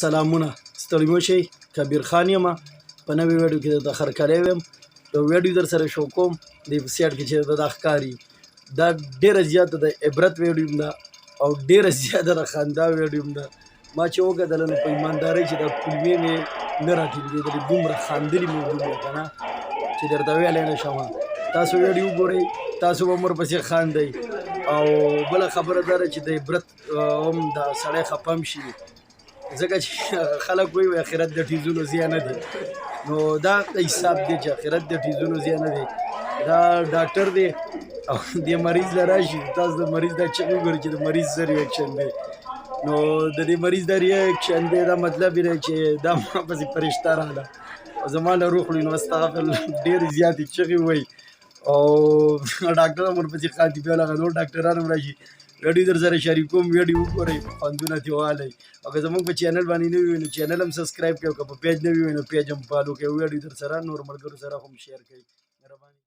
سلامونه ستړي مه شئ کبیر خان یم په نوې ویډیو کې درته خرکلی ویم یو ویډیو در سره شو کوم د سیټ کې چې دا ښکاري دا ډېره زیاته د عبرت ویډیو هم ده او ډېره زیاته د خندا ویډیو هم ده ما چې وکتله نو په ایماندارۍ چې دا کلمې مې نه راټینګېدلې دومره خندلي مې دومره که نه چې درته ویلی نه شم تاسو ویډیو وګورئ تاسو به ورپسې خاندئ او بله خبره دا ده چې د عبرت هم دا سړی خفه هم شي ځکه چې خلک وایي آخرت د ټیزونو ځای نه دی نو دا حساب دی چې آخرت د ټیزونو ځای نه دی دا ډاکټر دی او دې مریض له راشي تاسو د مریض دا چغې وګورئ چې د مریض څه ریاکشن دی نو د دې مریض دا ریاکشن دی دا مطلب یې دی چې دا ما پسې فرشته راغله او زما له روح وړي نو استغفرالله ډېرې زیاتې چغې وایي او ډاکټر هم ورپسې خاندي بیا هغه نور ډاکټران هم راشي ویډیو در سره شریک کوم ویډیو وګورئ خوندونه ترې والی او که زموږ په چینل باندې نه وي نو چینل هم سبسکرایب کړئ او که په پیج نه وي نو پیج هم فالو کړئ ویډیو در سره نور ملګرو سره هم شیر کړئ مهرباني